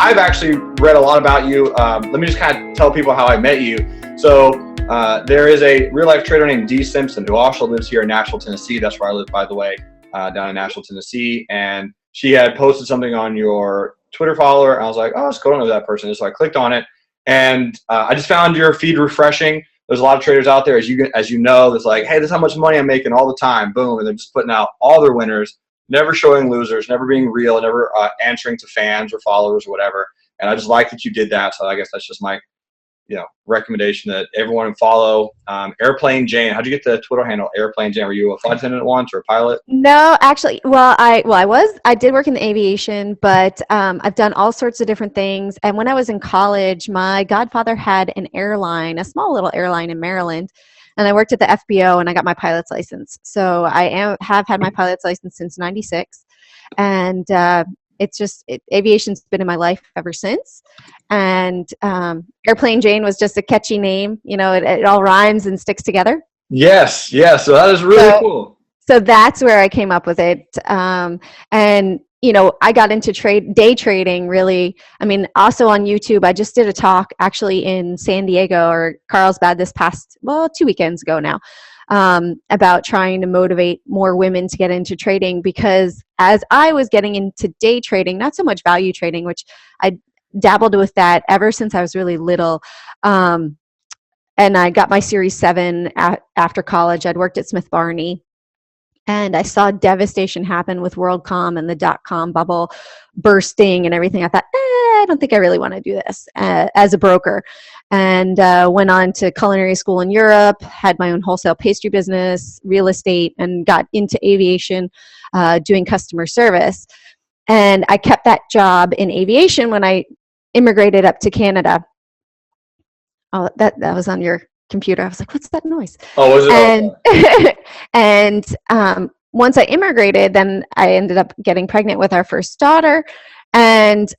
I've actually read a lot about you. Let me just kind of tell people how I met you. So there is a real life trader named Dee Simpson who also lives here in Nashville, Tennessee. That's where I live, by the way, down in Nashville, Tennessee. And she had posted something on your Twitter follower. And I was like, oh, it's cool. I don't know who that person is. So I clicked on it, and I just found your feed refreshing. There's a lot of traders out there, as you know, that's like, hey, this is how much money I'm making all the time. Boom. And they're just putting out all their winners, never showing losers, never being real, never answering to fans or followers or whatever. And I just like that you did that. So I guess that's just my recommendation that everyone follow AirplaneJane. How'd you get the Twitter handle AirplaneJane? Were you a flight attendant once or a pilot? No, actually, I did work in the aviation, but I've done all sorts of different things. And when I was in college, my godfather had an airline, a small little airline in Maryland, and I worked at the FBO and I got my pilot's license. So I have had my pilot's license since '96, and aviation's been in my life ever since. And AirplaneJane was just a catchy name. It all rhymes and sticks together. Yes. So that is really cool. So that's where I came up with it. And I got into day trading, really. I mean, also on YouTube, I just did a talk actually in San Diego or Carlsbad this past, 2 weekends ago now, about trying to motivate more women to get into trading, because as I was getting into day trading, not so much value trading, which I dabbled with that ever since I was really little. And I got my Series 7 after college. I'd worked at Smith Barney, and I saw devastation happen with WorldCom and the dot-com bubble bursting and everything. I thought, I don't think I really want to do this as a broker. And went on to culinary school in Europe, had my own wholesale pastry business, real estate, and got into aviation, doing customer service. And I kept that job in aviation when I immigrated up to Canada. Oh, that was on your computer. I was like, what's that noise? Oh, was it? And once I immigrated, then I ended up getting pregnant with our first daughter. And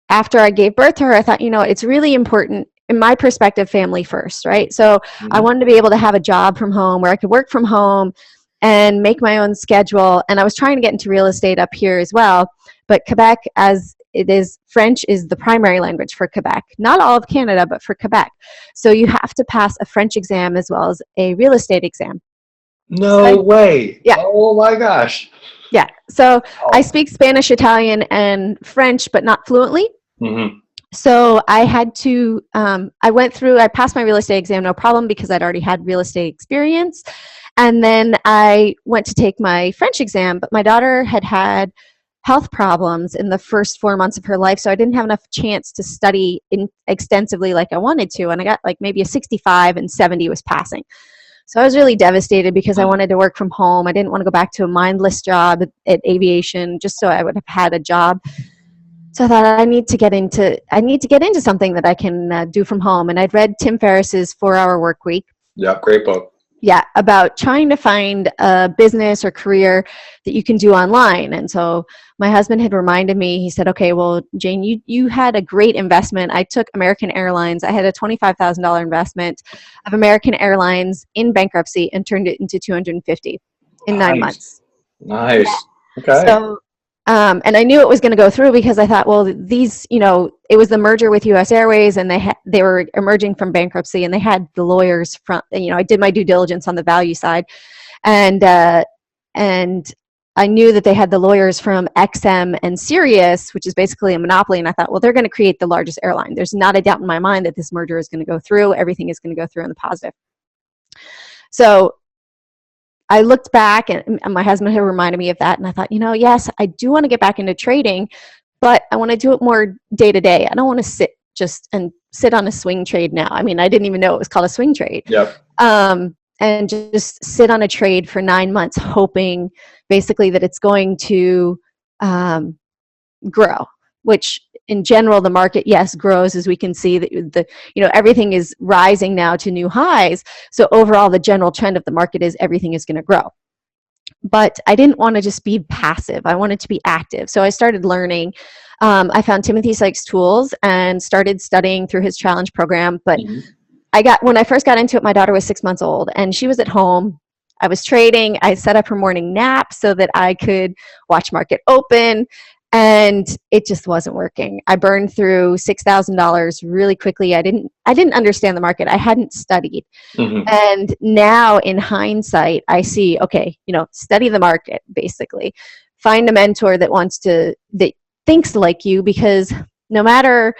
after I gave birth to her, I thought, it's really important, in my perspective, family first, right? So I wanted to be able to have a job from home where I could work from home and make my own schedule. And I was trying to get into real estate up here as well. But Quebec, as it is, French is the primary language for Quebec. Not all of Canada, but for Quebec. So you have to pass a French exam as well as a real estate exam. No way. Yeah. Oh my gosh. Yeah. So I speak Spanish, Italian, and French, but not fluently. Mm-hmm. So I had to, I passed my real estate exam, no problem, because I'd already had real estate experience. And then I went to take my French exam, but my daughter had health problems in the first 4 months of her life. So I didn't have enough chance to study extensively like I wanted to. And I got like maybe a 65 and 70 was passing. So I was really devastated because I wanted to work from home. I didn't want to go back to a mindless job at aviation, just so I would have had a job. So I thought I need to get into something that I can do from home. And I'd read Tim Ferriss's 4-Hour Workweek. Yeah, great book. Yeah, about trying to find a business or career that you can do online. And so my husband had reminded me, he said, okay, well, Jane, you had a great investment. I took American Airlines. I had a $25,000 investment of American Airlines in bankruptcy and turned it into $250 in 9 months. Nice. Yeah. Okay. So, and I knew it was going to go through because I thought, well, these, it was the merger with U.S. Airways, and they were emerging from bankruptcy, and they had the lawyers from, I did my due diligence on the value side, and I knew that they had the lawyers from XM and Sirius, which is basically a monopoly, and I thought, well, they're going to create the largest airline. There's not a doubt in my mind that this merger is going to go through. Everything is going to go through in the positive. So I looked back, and my husband had reminded me of that, and I thought, yes, I do want to get back into trading, but I want to do it more day to day. I don't want to sit on a swing trade now. I mean, I didn't even know it was called a swing trade. Yep. And just sit on a trade for 9 months, hoping basically that it's going to grow, which in general, the market, yes, grows, as we can see that everything is rising now to new highs. So overall, the general trend of the market is everything is going to grow. But I didn't want to just be passive. I wanted to be active. So I started learning. I found Timothy Sykes' tools and started studying through his challenge program. But when I first got into it, my daughter was 6 months old, and she was at home. I was trading. I set up her morning nap so that I could watch market open. and it just wasn't working. I burned through $6,000 really quickly. I didn't understand the market. I hadn't studied. And now in hindsight, I see, okay, study the market, basically. Find a mentor that thinks like you, because no matter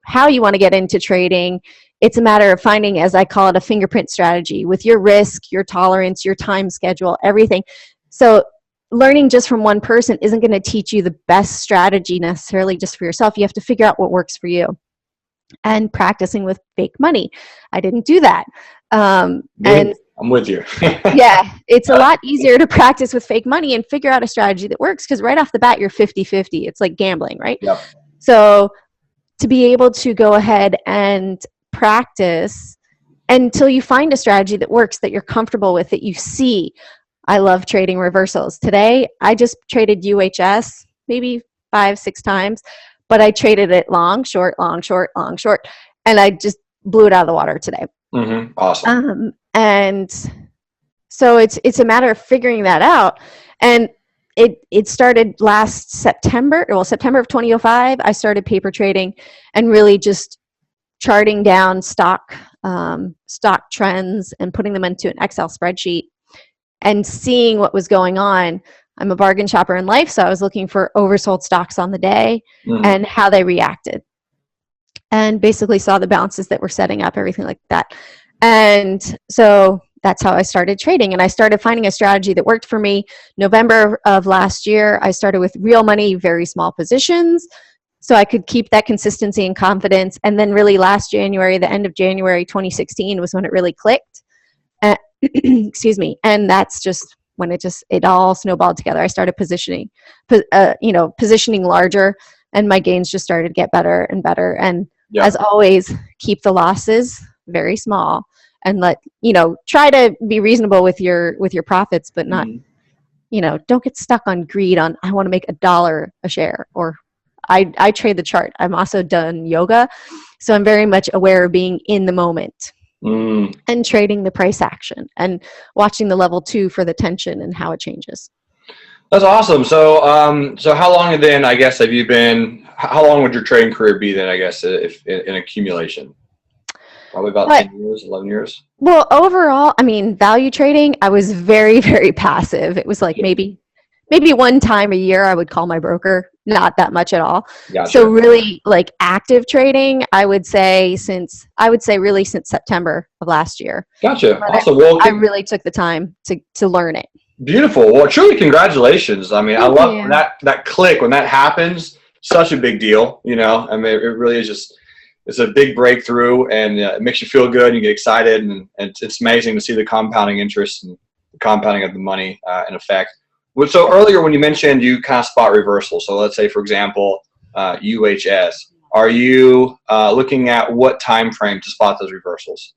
how you want to get into trading, it's a matter of finding, as I call it, a fingerprint strategy with your risk, your tolerance, your time schedule, everything. So learning just from one person isn't going to teach you the best strategy necessarily just for yourself. You have to figure out what works for you. And practicing with fake money, I didn't do that. And I'm with you. yeah, it's a lot easier to practice with fake money and figure out a strategy that works, because right off the bat, you're 50-50. It's like gambling, right? Yep. So to be able to go ahead and practice until you find a strategy that works, that you're comfortable with, that you see. I love trading reversals. Today, I just traded UHS maybe 5-6 times, but I traded it long, short, long, short, long, short, and I just blew it out of the water today. Awesome. And so it's a matter of figuring that out. And it started last September. Well, September of 2005, I started paper trading and really just charting down stock trends and putting them into an Excel spreadsheet and seeing what was going on. I'm a bargain shopper in life, so I was looking for oversold stocks on the day and how they reacted, and basically saw the bounces that were setting up, everything like that. And so that's how I started trading, and I started finding a strategy that worked for me. November of last year, I started with real money, very small positions, so I could keep that consistency and confidence. And then really last January, the end of January 2016 was when it really clicked. Excuse me. And that's just when it all snowballed together. I started positioning larger, and my gains just started to get better and better. And as always, keep the losses very small, and try to be reasonable with your profits, but not, don't get stuck on greed on, I want to make $1 a share, or I trade the chart. I'm also done yoga, so I'm very much aware of being in the moment. And trading the price action and watching the level 2 for the tension and how it changes. That's awesome. So, so how long then, I guess, how long would your trading career be then, I guess, if in accumulation? Probably about 10 years, 11 years. Well, overall, I mean, value trading, I was very, very passive. It was like maybe one time a year I would call my broker, not that much at all. Gotcha. So really like active trading, I would say really since September of last year. Gotcha. But Awesome. I really took the time to learn it. Beautiful. Well, truly congratulations. I mean, I love when that click, when that happens, such a big deal, I mean, it really is just, it's a big breakthrough, and it makes you feel good and you get excited, and it's amazing to see the compounding interest and the compounding of the money in effect. So earlier when you mentioned you kind of spot reversal, so let's say, for example, UHS, are you looking at what time frame to spot those reversals?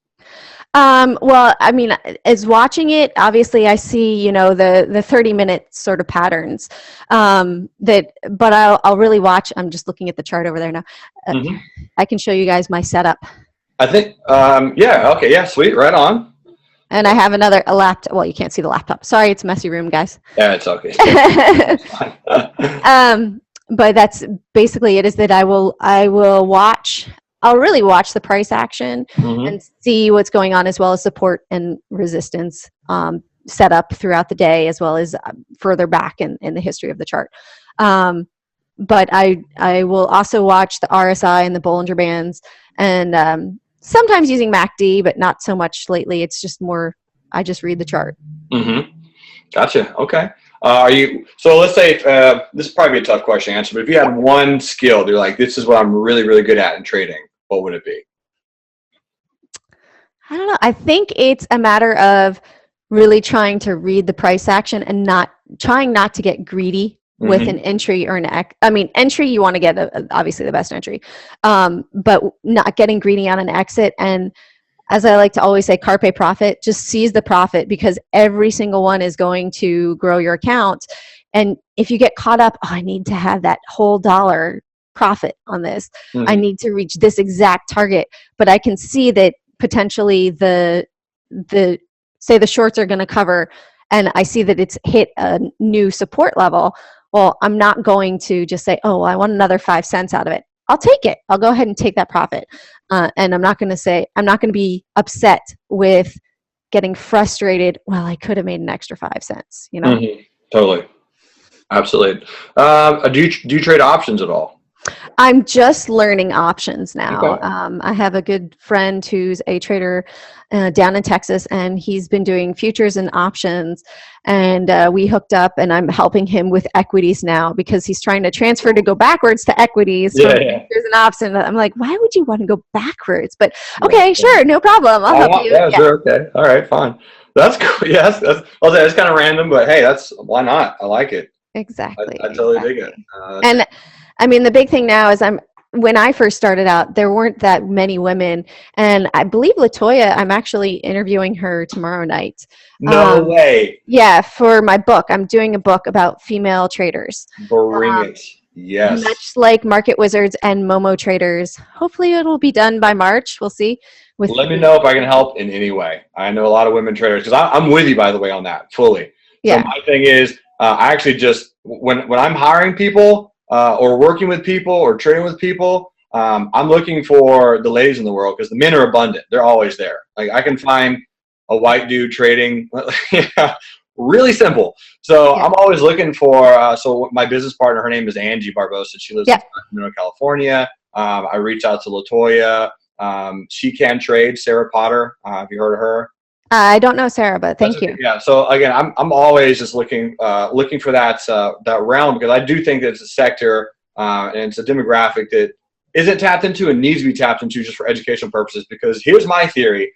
Well, I mean, as watching it, obviously I see, the 30-minute sort of patterns, but I'll really watch. I'm just looking at the chart over there now. I can show you guys my setup. I think, okay. Yeah. Sweet. Right on. And I have a laptop. Well, you can't see the laptop. Sorry, it's a messy room, guys. Yeah, it's okay. But that's basically it, is that I'll really watch the price action and see what's going on, as well as support and resistance set up throughout the day, as well as further back in the history of the chart. But I will also watch the RSI and the Bollinger Bands, and sometimes using MACD, but not so much lately. It's just more, I just read the chart. Gotcha. Okay. So let's say, this is probably a tough question to answer, but if you had one skill, you're like, this is what I'm really, really good at in trading, what would it be? I don't know. I think it's a matter of really trying to read the price action and trying not to get greedy with an entry or entry, you want to get obviously the best entry, but not getting greedy on an exit. And as I like to always say, Carpe Profit, just seize the profit, because every single one is going to grow your account. And if you get caught up, I need to have that whole $1 profit on this. I need to reach this exact target, but I can see that potentially the shorts are going to cover, and I see that it's hit a new support level. well, I'm not going to just say, oh, I want another 5 cents out of it. I'll take it. I'll go ahead and take that profit. And I'm not going to be upset with getting frustrated. Well, I could have made an extra 5 cents, you know? Mm-hmm. Totally. Absolutely. Do you trade options at all? I'm just learning options now. Okay. I have a good friend who's a trader down in Texas, and he's been doing futures and options. And we hooked up, and I'm helping him with equities now because he's trying to transfer to go backwards to equities from futures and options. I'm like, why would you want to go backwards? But okay, sure, no problem. I'll help you. Yeah, sure. Okay. All right, fine. That's cool. Yes. I'll say it's kind of random, but hey, why not? I like it. Exactly. I totally dig it. And I mean, the big thing now is when I first started out, there weren't that many women. And I believe LaToya, I'm actually interviewing her tomorrow night. No way. Yeah, for my book. I'm doing a book about female traders. Bring it. Yes. Much like Market Wizards and Momo traders. Hopefully it'll be done by March. We'll see. Let me know if I can help in any way. I know a lot of women traders because I'm with you, by the way, on that fully. Yeah. So my thing is, I actually just, when I'm hiring people, or working with people or trading with people, I'm looking for the ladies in the world because the men are abundant. They're always there. Like I can find a white dude trading, really simple. So I'm always looking for, so my business partner, her name is Angie Barbosa. She lives in Sacramento, California. I reached out to LaToya. She can trade, Sarah Potter. Have you heard of her? I don't know Sarah, but thank you. Yeah. So again, I'm always just looking for that realm because I do think that it's a sector and it's a demographic that isn't tapped into and needs to be tapped into just for educational purposes. Because here's my theory: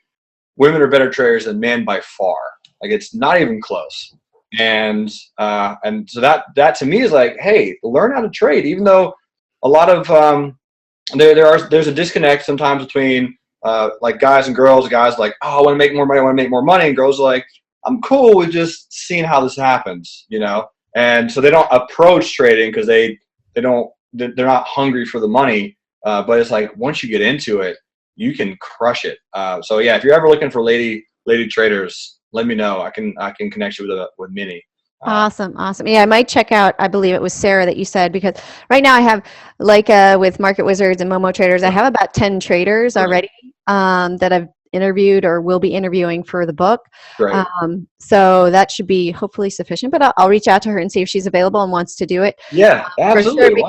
women are better traders than men by far. Like it's not even close. And so that to me is like, hey, learn how to trade. Even though a lot of there's a disconnect sometimes between like guys and girls. Guys like, oh, I want to make more money. I want to make more money. And girls are like, I'm cool with just seeing how this happens, you know. And so they don't approach trading because they're not hungry for the money. But it's like once you get into it, you can crush it. So yeah, if you're ever looking for lady traders, let me know. I can connect you with Minnie. Awesome. Yeah, I might check out, I believe it was Sarah that you said, because right now I have, like with Market Wizards and Momo Traders, I have about 10 traders already that I've interviewed or will be interviewing for the book. Right. So that should be hopefully sufficient, but I'll reach out to her and see if she's available and wants to do it. Yeah, absolutely. For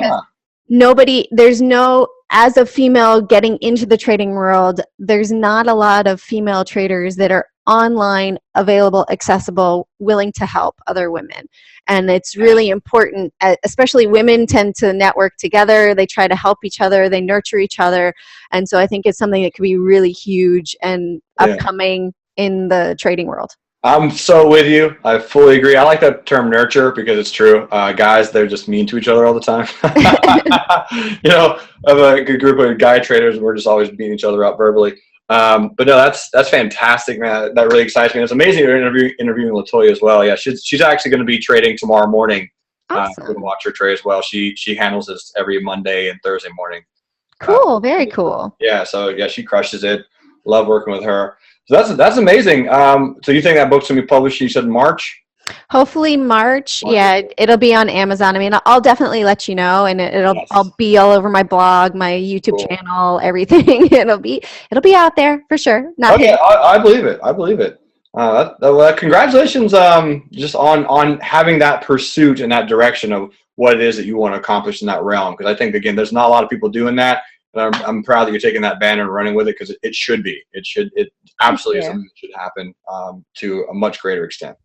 sure, because as a female getting into the trading world, there's not a lot of female traders that are online, available, accessible, willing to help other women. And it's really important, especially women tend to network together. They try to help each other. They nurture each other. And so I think it's something that could be really huge and upcoming in the trading world. I'm so with you. I fully agree. I like that term nurture because it's true. Guys, they're just mean to each other all the time. You know, I have a good group of guy traders. We're just always beating each other up verbally. But no, that's fantastic, man. That really excites me. It's amazing you're interviewing LaToya as well. Yeah, she's actually going to be trading tomorrow morning. Awesome. I'm going to watch her trade as well. She handles this every Monday and Thursday morning. Cool. Very cool. Yeah. So yeah, she crushes it. Love working with her. So that's amazing. So you think that book's going to be published, you said, in March? Hopefully March. Yeah, it'll be on Amazon. I mean, I'll definitely let you know, and I'll be all over my blog, my YouTube channel, everything. it'll be out there for sure. I believe it. I believe it. Congratulations, just on having that pursuit in that direction of what it is that you want to accomplish in that realm. Because I think again, there's not a lot of people doing that. And I'm proud that you're taking that banner and running with it because it should be. It absolutely is something that should happen to a much greater extent.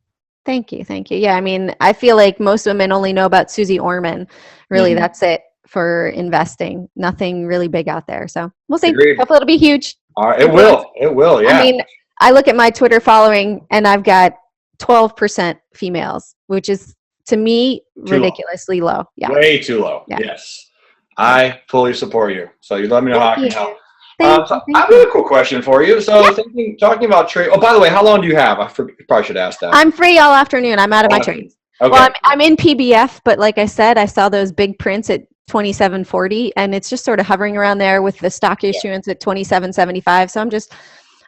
Thank you. Yeah, I mean, I feel like most women only know about Susie Orman. Really, that's it for investing. Nothing really big out there. So we'll see. Agreed. Hopefully it'll be huge. All right, it will. Yeah. I mean, I look at my Twitter following and I've got 12% females, which is to me ridiculously low. Yeah. Way too low. Yeah. Yes. I fully support you. So you let me know how I can help. I have a cool question for you. So talking about trade. Oh, by the way, how long do you have? I probably should ask that. I'm free all afternoon. I'm out of my trades. Okay. Well, I'm in PBF, but like I said, I saw those big prints at 27.40, and it's just sort of hovering around there with the stock issuance at 27.75. So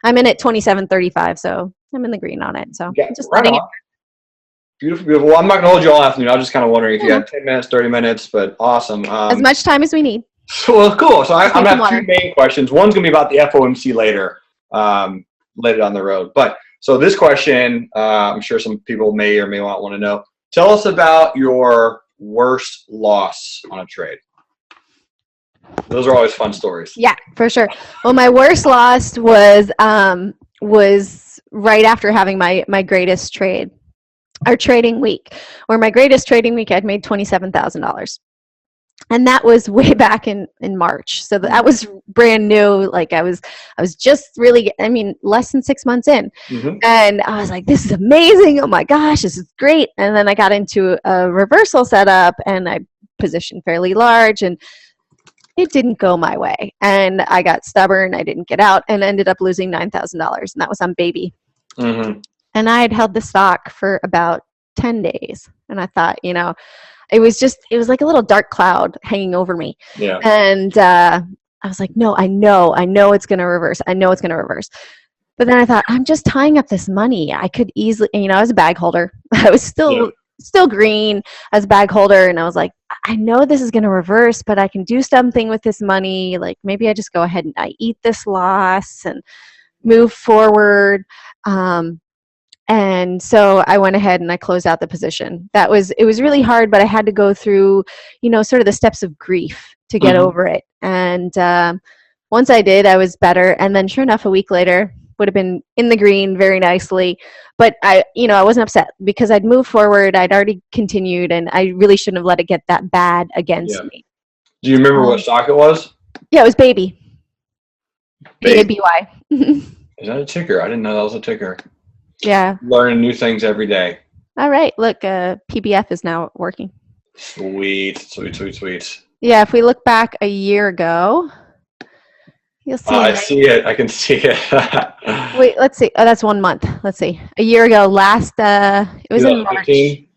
I'm in at 27.35. So I'm in the green on it. So just letting it. Beautiful, beautiful. Well, I'm not going to hold you all afternoon. I was just kind of wondering if you had 10 minutes, 30 minutes, but awesome. As much time as we need. Well, cool. So I'm going to have two main questions. One's going to be about the FOMC later down the road. But so this question, I'm sure some people may or may not want to know. Tell us about your worst loss on a trade. Those are always fun stories. Yeah, for sure. Well, my worst loss was right after having my greatest trade, our trading week, where my greatest trading week I'd made $27,000. And that was way back in March. So that was brand new. Like I was just really, less than 6 months in. Mm-hmm. And I was like, this is amazing. Oh my gosh, this is great. And then I got into a reversal setup and I positioned fairly large and it didn't go my way. And I got stubborn. I didn't get out and ended up losing $9,000. And that was on baby. Mm-hmm. And I had held the stock for about 10 days. And I thought, it was like a little dark cloud hanging over me. Yeah. And I was like, no, I know it's going to reverse. I know it's going to reverse. But then I thought, I'm just tying up this money. I could easily, I was a bag holder. I was still green as a bag holder. And I was like, I know this is going to reverse, but I can do something with this money. Like maybe I just go ahead and I eat this loss and move forward. And so I went ahead and I closed out the position. It was really hard, but I had to go through, sort of the steps of grief to get over it. And once I did, I was better. And then sure enough, a week later, would have been in the green very nicely. But I wasn't upset because I'd moved forward. I'd already continued and I really shouldn't have let it get that bad against me. Do you remember what stock it was? Yeah, it was Baby. BABY. Is that a ticker? I didn't know that was a ticker. Yeah. Learning new things every day. All right. Look, PBF is now working. Sweet. Yeah. If we look back a year ago, you'll see. I see it. I can see it. Wait, let's see. Oh, that's 1 month. Let's see. A year ago, it was in March. It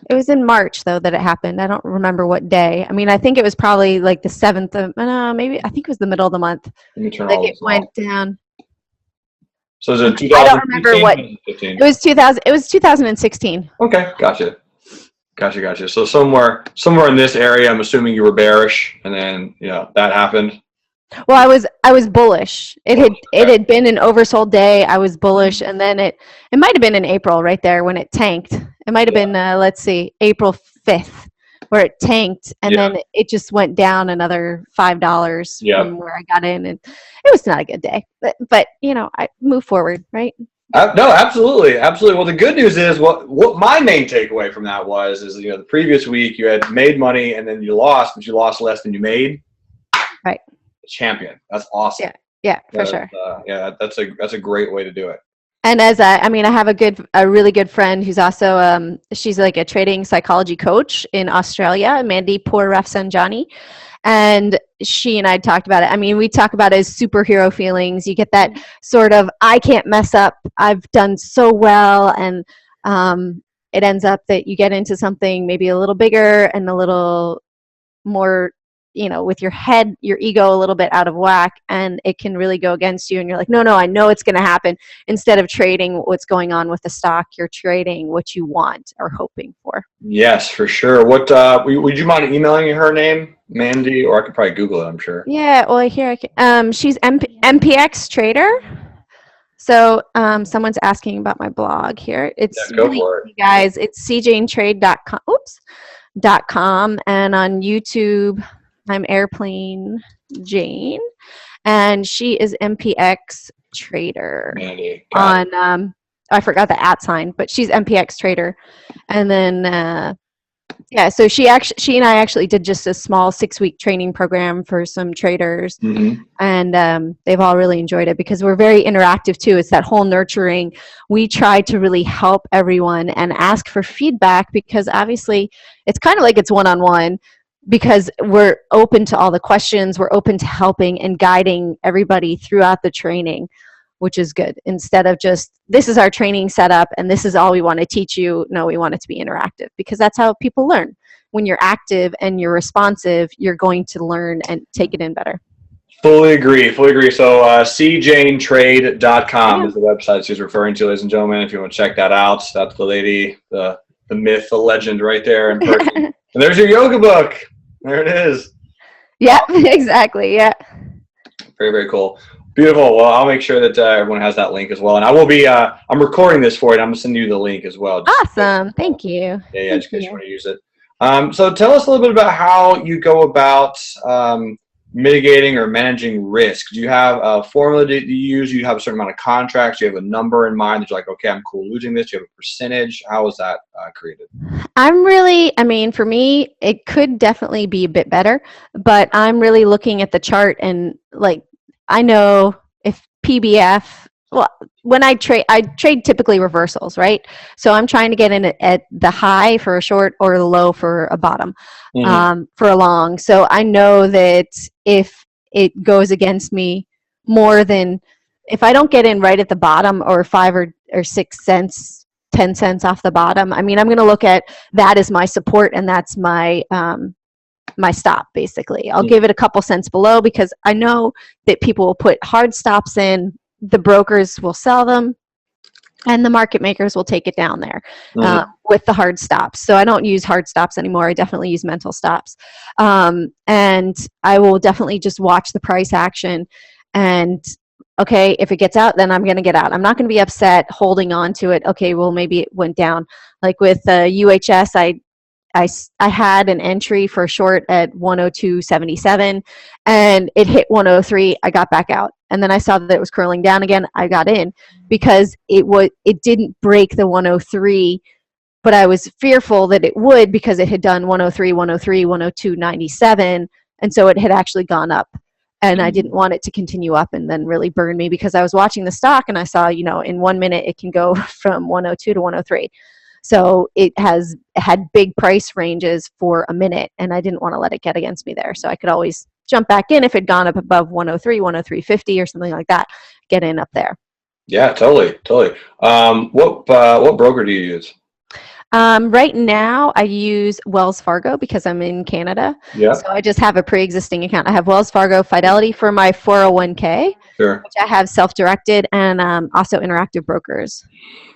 was in March, though, that it happened. I don't remember what day. I think it was probably like the 7th of, maybe, I think it was the middle of the month. Let me turn all this it went down. So is it 2015? I don't remember what. It was 2000. It was 2016. Okay, gotcha. So somewhere in this area, I'm assuming you were bearish, and then that happened. Well, I was bullish. It had been an oversold day. I was bullish, and then it might have been in April right there when it tanked. It might have been let's see, April 5th. Where it tanked and then it just went down another $5 from where I got in, and it was not a good day. But I moved forward, right? No, absolutely. Well, the good news is what my main takeaway from that is the previous week you had made money and then you lost, but you lost less than you made. Right. Champion. That's awesome. Yeah, for sure. That's a great way to do it. And as I have a really good friend who's also, she's like a trading psychology coach in Australia, Mandy Poor Rafsanjani. And she and I talked about it. We talk about it as superhero feelings. You get that sort of, I can't mess up. I've done so well. And it ends up that you get into something maybe a little bigger and a little more, with your head, your ego a little bit out of whack, and it can really go against you. And you're like, no, I know it's going to happen. Instead of trading what's going on with the stock, you're trading what you want or hoping for. Yes, for sure. What would you mind emailing her name, Mandy, or I could probably Google it, I'm sure. Yeah, well, here I can. She's MPX Trader. So someone's asking about my blog here. It's really easy, guys. It's cjanetrade.com. .com, and on YouTube, I'm AirplaneJane, and she is MPX Trader. Mandy, on I forgot the @ sign, but she's MPX Trader. And then so she and I actually did just a small 6-week training program for some traders. Mm-hmm. And they've all really enjoyed it because we're very interactive too. It's that whole nurturing. We try to really help everyone and ask for feedback because obviously it's kind of like it's one-on-one, because we're open to all the questions. We're open to helping and guiding everybody throughout the training, which is good. Instead of just, this is our training setup and this is all we want to teach you. No, we want it to be interactive because that's how people learn. When you're active and you're responsive, you're going to learn and take it in better. Fully agree. So cjanetrade.com is the website she's referring to, ladies and gentlemen. If you want to check that out, that's the lady, the the myth, the legend right there in person. And there's your yoga book. There it is. Yeah, exactly. Yeah. Very, very cool. Beautiful. Well, I'll make sure that everyone has that link as well. And I will be, I'm recording this for you. And I'm going to send you the link as well. Awesome. Thank you. Yeah, just in case you want to use it. So tell us a little bit about how you go about mitigating or managing risk. Do you have a formula that you use? Do you have a certain amount of contracts? Do you have a number in mind that you're like, okay, I'm cool losing this? Do you have a percentage? How is that created? I mean, for me, it could definitely be a bit better, but I'm really looking at the chart and like, I know if PBF, well, when I trade typically reversals, right? So I'm trying to get in at the high for a short or the low for a bottom, for a long. So I know that if it goes against me more than, if I don't get in right at the bottom or 5 or 6 cents, 10 cents off the bottom, I mean, I'm going to look at that as my support, and that's my my stop, basically. I'll give it a couple cents below because I know that people will put hard stops in, the brokers will sell them, and the market makers will take it down there with the hard stops. So I don't use hard stops anymore. I definitely use mental stops. And I will definitely just watch the price action, and okay, if it gets out, then I'm going to get out. I'm not going to be upset holding on to it. Okay, well, maybe it went down. Like with UHS, I had an entry for a short at 102.77 and it hit 103. I got back out. And then I saw that it was curling down again. I got in because it didn't break the 103, but I was fearful that it would because it had done 103, 103, 102.97. And so it had actually gone up. And I didn't want it to continue up and then really burn me because I was watching the stock and I saw, in 1 minute it can go from 102 to 103. So it had big price ranges for a minute, and I didn't want to let it get against me there. So I could always jump back in if it had gone up above 103, 103.50 or something like that, get in up there. Yeah, totally. What broker do you use? Right now, I use Wells Fargo because I'm in Canada. Yeah. So I just have a pre-existing account. I have Wells Fargo Fidelity for my 401k, sure, which I have self-directed, and also Interactive Brokers.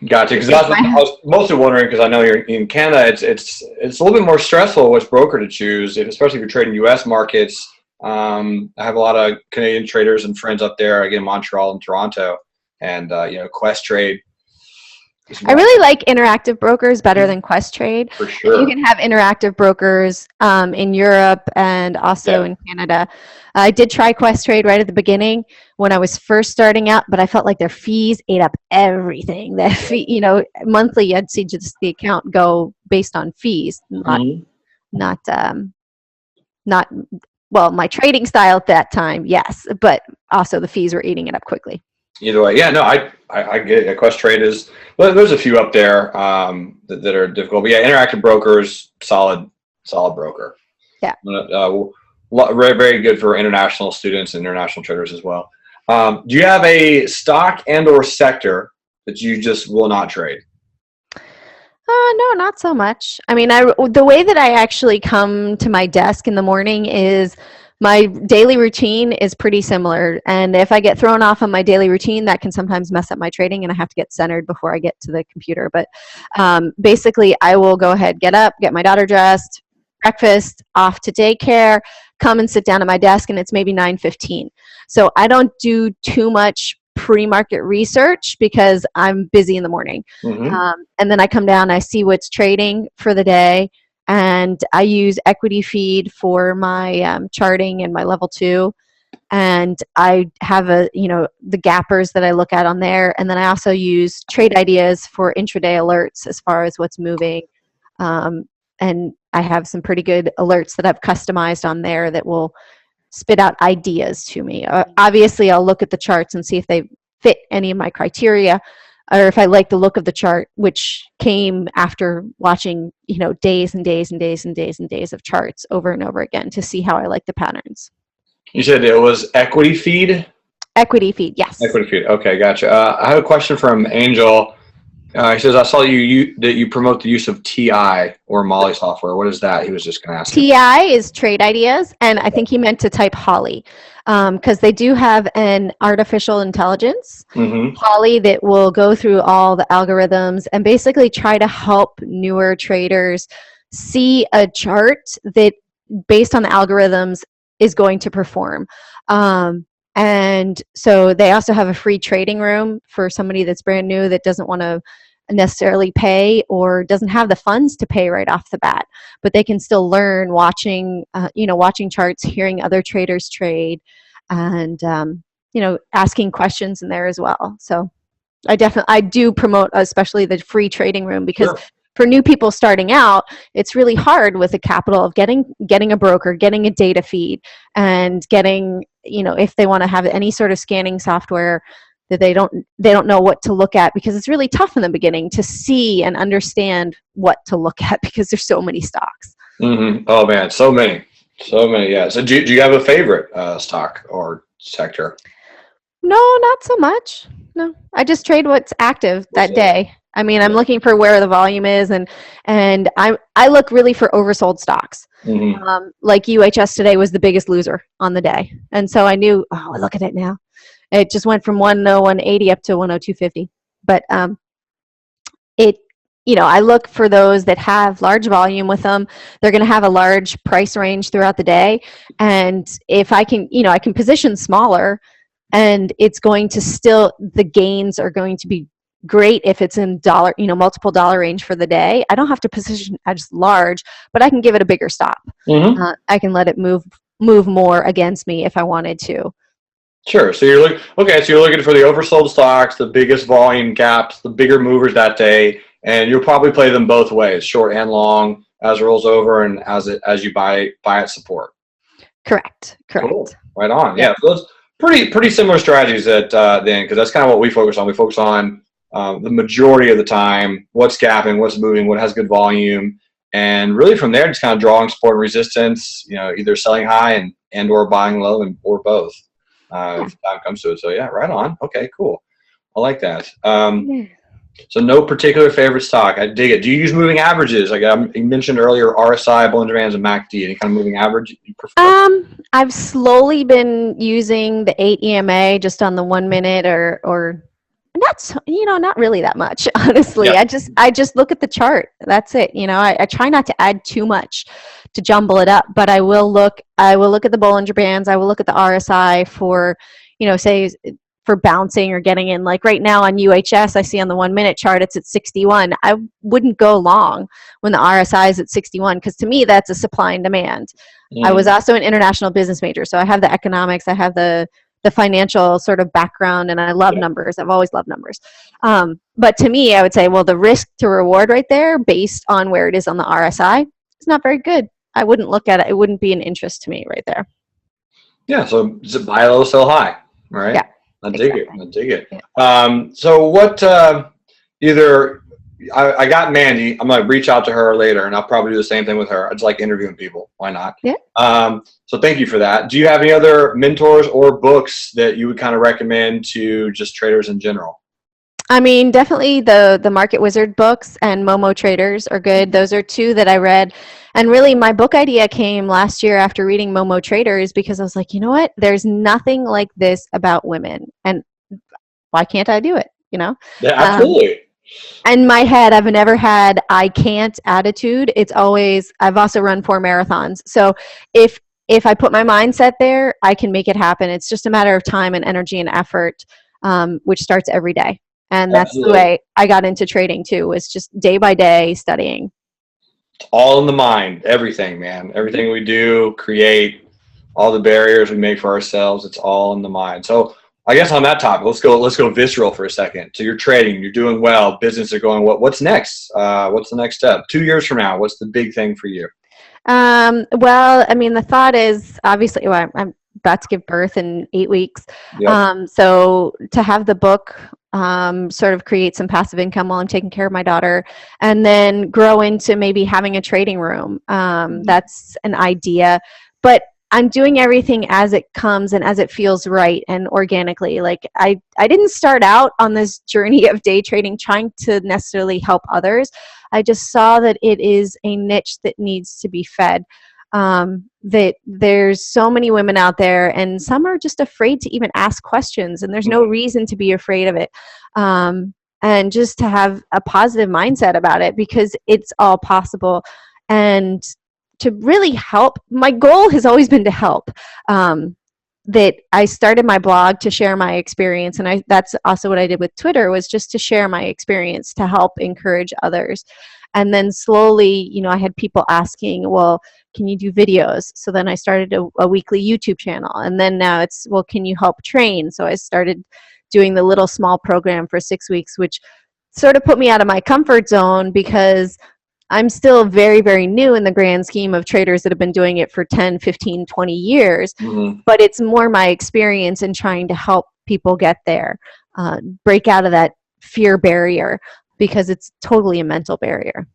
Gotcha. Because I was mostly wondering, because I know you're in Canada, it's a little bit more stressful which broker to choose, especially if you're trading U.S. markets. I have a lot of Canadian traders and friends up there, again, Montreal and Toronto, and Questrade. I really like Interactive Brokers better than Questrade. For sure. You can have Interactive Brokers in Europe and also in Canada. I did try Questrade right at the beginning when I was first starting out, but I felt like their fees ate up everything. The fee, monthly I'd see just the account go based on fees, not well, my trading style at that time, yes, but also the fees were eating it up quickly. Either way, yeah, no, I get it. Questrade is, well, there's a few up there that are difficult, but yeah, Interactive Brokers, solid broker. Yeah. Very, very good for international students and international traders as well. Do you have a stock and/or sector that you just will not trade? No, not so much. I mean, the way that I actually come to my desk in the morning is my daily routine is pretty similar. And if I get thrown off on my daily routine, that can sometimes mess up my trading and I have to get centered before I get to the computer. But basically, I will go ahead, get up, get my daughter dressed, breakfast, off to daycare, come and sit down at my desk, and it's maybe 9:15. So I don't do too much pre-market research because I'm busy in the morning. And then I come down, I see what's trading for the day, and I use Equityfeed for my charting and my level 2. And I have the gappers that I look at on there. And then I also use trade ideas for intraday alerts as far as what's moving. And I have some pretty good alerts that I've customized on there that will spit out ideas to me. Obviously, I'll look at the charts and see if they fit any of my criteria, or if I like the look of the chart, which came after watching, days and days and days and days and days of charts over and over again to see how I like the patterns. You said it was Equityfeed? Equityfeed, yes. Equityfeed. Okay, gotcha. I have a question from Angel. He says, I saw that you promote the use of TI or Molly software. What is that? He was just going to ask. TI is Trade Ideas, and I think he meant to type Holly, because they do have an artificial intelligence, Holly, that will go through all the algorithms and basically try to help newer traders see a chart that, based on the algorithms, is going to perform. And so they also have a free trading room for somebody that's brand new that doesn't want to necessarily pay or doesn't have the funds to pay right off the bat, but they can still learn watching charts, hearing other traders trade, and asking questions in there as well. So I do promote especially the free trading room, because for new people starting out, it's really hard with the capital of getting a broker, getting a data feed, and getting, if they want to have any sort of scanning software, that they don't know what to look at, because it's really tough in the beginning to see and understand what to look at, because there's so many stocks. Oh man, so many. Yeah. So do you have a favorite stock or sector? No, not so much. No, I just trade what's active that day. I mean, I'm looking for where the volume is, and I look really for oversold stocks. Like UHS today was the biggest loser on the day, and so I knew, look at it now. It just went from 101.80 up to 102.50. But I look for those that have large volume with them. They're going to have a large price range throughout the day, and if I can, I can position smaller, and it's going to still, the gains are going to be great if it's in dollar, multiple dollar range for the day. I don't have to position as large, but I can give it a bigger stop. I can let it move more against me if I wanted to. Sure. So you're looking for the oversold stocks, the biggest volume gaps, the bigger movers that day, and you'll probably play them both ways, short and long, as it rolls over and as you buy at support. Correct. Cool. Right on. Yeah. So those pretty similar strategies then, because that's kind of what we focus on. We focus on the majority of the time what's gapping, what's moving, what has good volume, and really from there just kind of drawing support and resistance. Either selling high and or buying low, or both. If time comes to it. So yeah, right on. Okay, cool. I like that. So no particular favorite stock. I dig it. Do you use moving averages? Like you mentioned earlier, RSI, Bollinger Bands, and MACD. Any kind of moving average you prefer? I've slowly been using the 8 EMA just on the 1 minute, or not really that much, honestly. Yeah. I just look at the chart. That's it. I try not to add too much to jumble it up, but I will look at the Bollinger Bands. I will look at the RSI for, say for bouncing or getting in. Like right now on UHS, I see on the 1 minute chart, it's at 61. I wouldn't go long when the RSI is at 61, because to me, that's a supply and demand. I was also an international business major, so I have the economics, I have the financial sort of background, and I love numbers. I've always loved numbers. But to me, I would say, well, the risk to reward right there, based on where it is on the RSI, is not very good. I wouldn't look at it. It wouldn't be an interest to me right there. Yeah. So is it buy low, sell high, right? Yeah. I dig it. Yeah. So what, I got Mandy. I'm going to reach out to her later, and I'll probably do the same thing with her. I just like interviewing people. Why not? Yeah. So thank you for that. Do you have any other mentors or books that you would kind of recommend to just traders in general? I mean, definitely the Market Wizard books and Momo Traders are good. Those are two that I read. And really, my book idea came last year after reading Momo Traders, because I was like, you know what? There's nothing like this about women. And why can't I do it? Yeah, absolutely. In my head, I've never had I can't attitude. It's always, I've also run 4 marathons. So if I put my mindset there, I can make it happen. It's just a matter of time and energy and effort, which starts every day. And that's the way I got into trading too, was just day by day studying. It's all in the mind. Everything, man. Everything we do, create, all the barriers we make for ourselves, it's all in the mind. So I guess on that topic, let's go visceral for a second. So you're trading, you're doing well, business are going well. What's next? What's the next step? 2 years from now, what's the big thing for you? Well, I mean, the thought is obviously, I'm about to give birth in 8 weeks. Yep. So to have the book sort of create some passive income while I'm taking care of my daughter, and then grow into maybe having a trading room. That's an idea. But I'm doing everything as it comes and as it feels right and organically. Like I didn't start out on this journey of day trading trying to necessarily help others. I just saw that it is a niche that needs to be fed. That there's so many women out there, and some are just afraid to even ask questions, and there's no reason to be afraid of it. And just to have a positive mindset about it, because it's all possible. And to really help, my goal has always been to help. That I started my blog to share my experience, and that's also what I did with Twitter, was just to share my experience to help encourage others. And then slowly, I had people asking, well, can you do videos? So then I started a weekly YouTube channel. And then now it's, well, can you help train? So I started doing the little small program for 6 weeks, which sort of put me out of my comfort zone, because I'm still very, very new in the grand scheme of traders that have been doing it for 10, 15, 20 years. But it's more my experience in trying to help people get there, break out of that fear barrier, because it's totally a mental barrier.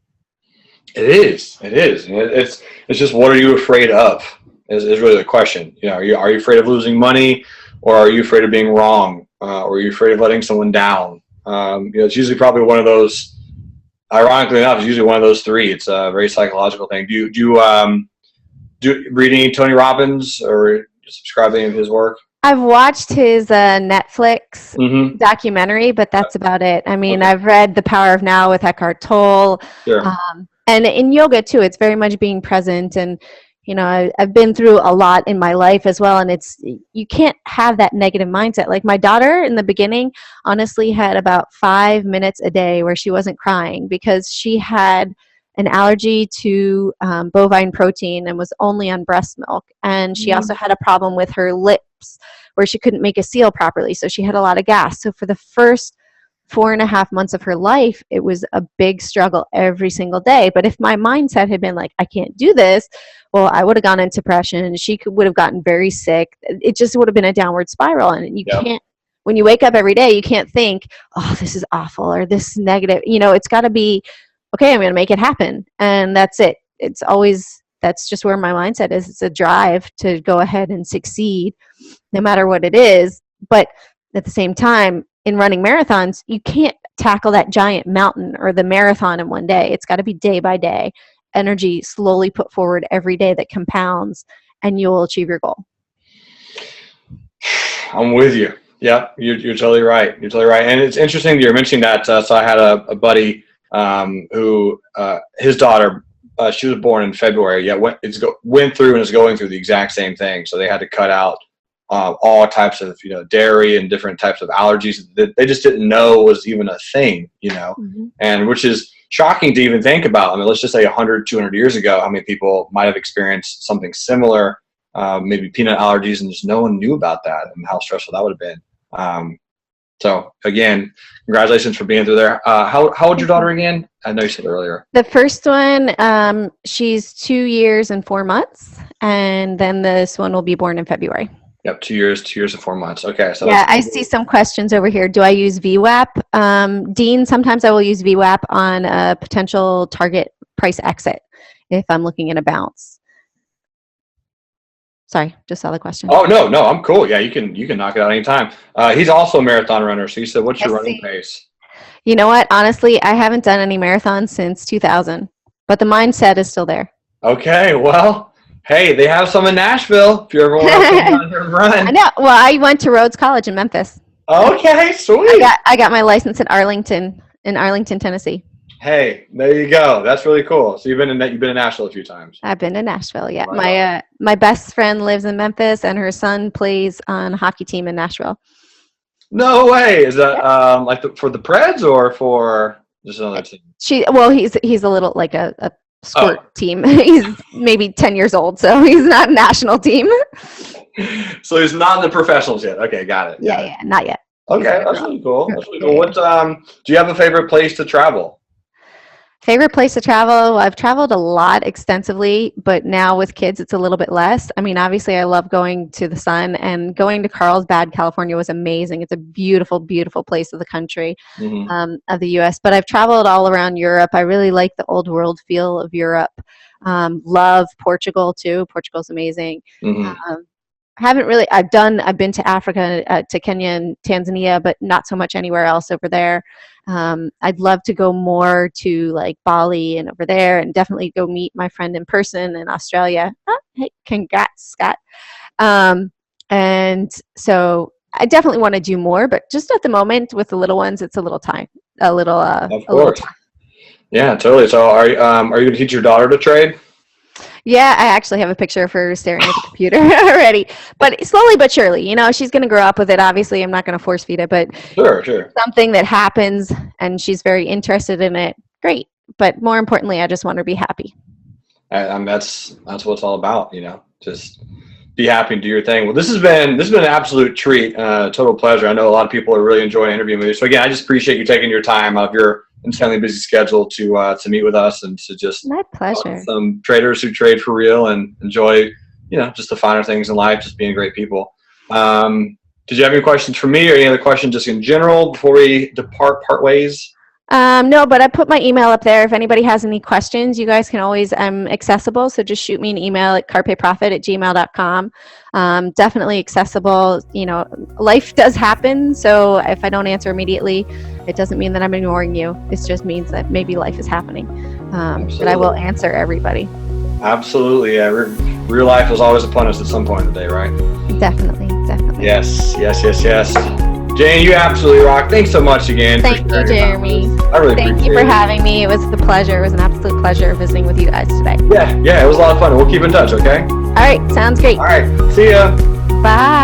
It is. It's just, what are you afraid of is really the question. Are you afraid of losing money, or are you afraid of being wrong, or are you afraid of letting someone down? It's usually probably one of those. Ironically enough, it's usually one of those three. It's a very psychological thing. Do you read any Tony Robbins or subscribe to any of his work? I've watched his Netflix documentary, but that's about it. I mean, okay. I've read The Power of Now with Eckhart Tolle. Sure. And in yoga too, it's very much being present. And, I've been through a lot in my life as well. And you can't have that negative mindset. Like my daughter in the beginning, honestly, had about 5 minutes a day where she wasn't crying, because she had an allergy to bovine protein and was only on breast milk. And she also had a problem with her lips where she couldn't make a seal properly. So she had a lot of gas. So for the first 4.5 months of her life, it was a big struggle every single day. But if my mindset had been like, I can't do this, well, I would have gone into depression, and she would have gotten very sick. It just would have been a downward spiral. And you can't, when you wake up every day, you can't think, oh, this is awful, or this is negative. It's got to be, okay, I'm going to make it happen. And that's it. It's always, that's just where my mindset is. It's a drive to go ahead and succeed no matter what it is. But at the same time, in running marathons, you can't tackle that giant mountain or the marathon in one day. It's got to be day by day, energy slowly put forward every day that compounds, and you'll achieve your goal. I'm with you. Yeah, you're totally right. You're totally right. And it's interesting that you're mentioning that. So I had a buddy who his daughter, she was born in February. Yeah, went through and is going through the exact same thing. So they had to cut out all types of dairy and different types of allergies that they just didn't know was even a thing. And which is shocking to even think about. I mean, let's just say 100, 200 years ago, how many people might have experienced something similar, maybe peanut allergies, and just no one knew about that and how stressful that would have been. So again, congratulations for being through there. How old's your daughter again? I know you said earlier. The first one, she's 2 years and 4 months, and then this one will be born in February. Yep, 2 years and 4 months. Okay, so yeah, I see some questions over here. Do I use VWAP? Dean, sometimes I will use VWAP on a potential target price exit if I'm looking at a bounce. Sorry, just saw the question. Oh no, I'm cool. Yeah, you can knock it out anytime. He's also a marathon runner, so he said, "What's your running pace?" You know what? Honestly, I haven't done any marathons since 2000, but the mindset is still there. Okay, well. Hey, they have some in Nashville if you ever want to come down here and run. I know. Well, I went to Rhodes College in Memphis. Okay, sweet. I got my license in Arlington, Tennessee. Hey, there you go. That's really cool. So you've been in Nashville a few times. I've been to Nashville, yeah. Right. My best friend lives in Memphis, and her son plays on a hockey team in Nashville. No way. Is that for the Preds or for just another team? He's a little like a sport team. He's maybe 10 years old, so he's not a national team. So he's not in the professionals yet. Okay, got it. Yeah, not yet. Okay, that's really cool. That's really cool. What do you have a favorite place to travel? Favorite place to travel? Well, I've traveled a lot extensively, but now with kids, it's a little bit less. I mean, obviously, I love going to the sun, and going to Carlsbad, California was amazing. It's a beautiful, beautiful place of the country, of the U.S. But I've traveled all around Europe. I really like the old world feel of Europe. Love Portugal too. Portugal's amazing. Mm-hmm. I've been to Africa, to Kenya and Tanzania, but not so much anywhere else over there. I'd love to go more to like Bali and over there, and definitely go meet my friend in person in Australia. Oh, hey, congrats, Scott. And so I definitely want to do more, but just at the moment with the little ones, it's a little time. Of A little course. time. Yeah, totally. So are you going to teach your daughter to trade? Yeah, I actually have a picture of her staring at the computer already. But slowly but surely, she's going to grow up with it. Obviously, I'm not going to force feed it, but Sure. something that happens and she's very interested in it, great. But more importantly, I just want her to be happy. That's what it's all about, just be happy and do your thing. Well, this has been an absolute treat, total pleasure. I know a lot of people are really enjoying interviewing with you. So again, I just appreciate you taking your time out of your insanely busy schedule to meet with us and to just my pleasure. Some traders who trade for real and enjoy, just the finer things in life, just being great people. Did you have any questions for me or any other questions just in general before we part ways? No, but I put my email up there. If anybody has any questions, you guys can always, I'm accessible. So just shoot me an email at carpeprofit@gmail.com. Definitely accessible. Life does happen. So if I don't answer immediately, it doesn't mean that I'm ignoring you. It just means that maybe life is happening. But I will answer everybody. Absolutely. Yeah. Real life is always upon us at some point in the day, right? Definitely. Yes. Jane, you absolutely rock. Thanks so much again. Thank you, Jeremy. I really Thank you for having me. It was a pleasure. It was an absolute pleasure visiting with you guys today. Yeah, it was a lot of fun. We'll keep in touch, okay? All right, sounds great. All right, see ya. Bye.